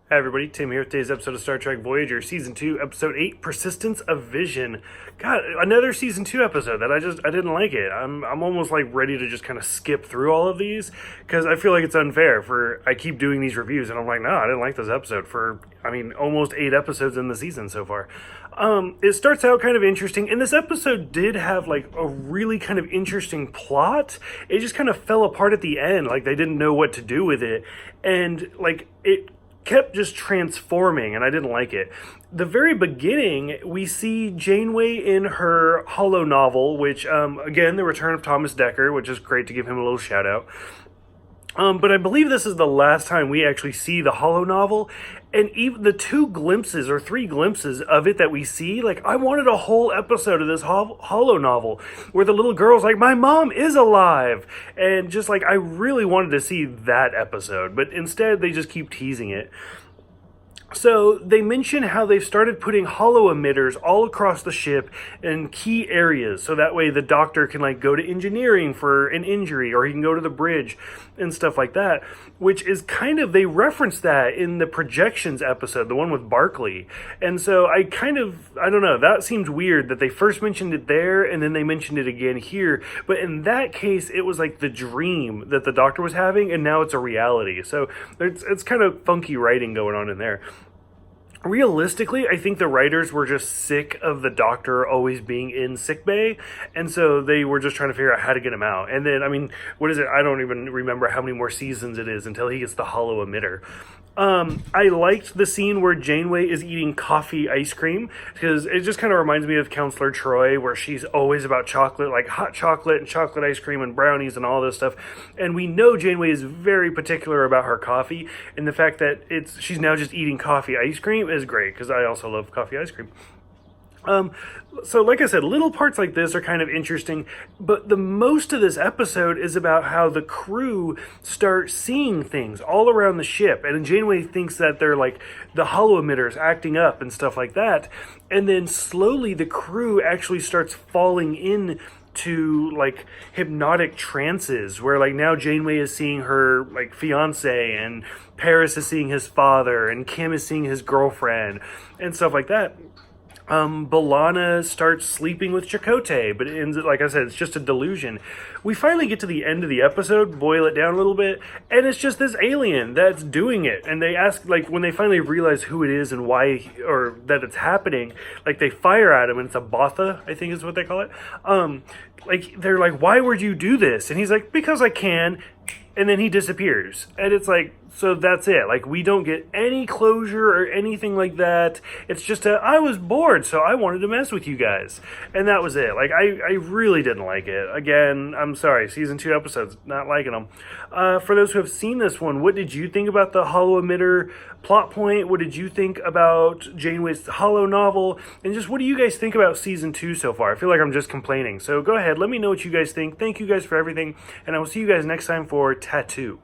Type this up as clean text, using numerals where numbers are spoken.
Hi everybody, Tim here with today's episode of Star Trek Voyager, Season 2, Episode 8, Persistence of Vision. God, another Season 2 episode that I didn't like it. I'm almost like ready to just kind of skip through all of these, because I feel like it's unfair I keep doing these reviews, and I'm like, no, I didn't like this episode almost 8 episodes in the season so far. It starts out kind of interesting, and this episode did have like a really kind of interesting plot. It just kind of fell apart at the end, like they didn't know what to do with it, and like it kept just transforming, and I didn't like it. The very beginning, we see Janeway in her holo novel, which, again, the return of Thomas Dekker, which is great to give him a little shout out. But I believe this is the last time we actually see the holo novel, and even the 2 glimpses or 3 glimpses of it that we see, like, I wanted a whole episode of this holo novel where the little girl's like, my mom is alive, and just like, I really wanted to see that episode, but instead they just keep teasing it. So they mention how they've started putting holo emitters all across the ship in key areas, so that way the doctor can like go to engineering for an injury, or he can go to the bridge and stuff like that, which is kind of, they reference that in the projections episode, the one with Barclay. And so I don't know, that seems weird that they first mentioned it there and then they mentioned it again here, but in that case it was like the dream that the doctor was having, and now it's a reality. So it's kind of funky writing going on in there. Realistically, I think the writers were just sick of the doctor always being in sickbay, and so they were just trying to figure out how to get him out. And then, what is it? I don't even remember how many more seasons it is until he gets the holo emitter. I liked the scene where Janeway is eating coffee ice cream, because it just kind of reminds me of Counselor Troy, where she's always about chocolate, like hot chocolate and chocolate ice cream and brownies and all this stuff. And we know Janeway is very particular about her coffee, and the fact that she's now just eating coffee ice cream is great, because I also love coffee ice cream. So like I said, little parts like this are kind of interesting, but the most of this episode is about how the crew start seeing things all around the ship, and Janeway thinks that they're like the holo emitters acting up and stuff like that, and then slowly the crew actually starts falling in to like hypnotic trances, where like now Janeway is seeing her like fiance, and Paris is seeing his father, and Kim is seeing his girlfriend and stuff like that. B'Elanna starts sleeping with Chakotay, but it ends, like I said, it's just a delusion. We finally get to the end of the episode, boil it down a little bit, and it's just this alien that's doing it. And they ask, like, when they finally realize who it is and why, or that it's happening, like, they fire at him, and it's a Botha, I think is what they call it. They're like, why would you do this? And he's like, because I can. And then he disappears. And it's like, so that's it. Like, we don't get any closure or anything like that. It's just I was bored, so I wanted to mess with you guys. And that was it. Like, I really didn't like it. Again, I'm sorry, Season 2 episodes, not liking them. For those who have seen this one, what did you think about the holo emitter plot point? What did you think about Janeway's holo novel? And just what do you guys think about Season 2 so far? I feel like I'm just complaining. So go ahead, let me know what you guys think. Thank you guys for everything. And I will see you guys next time for Tattoo.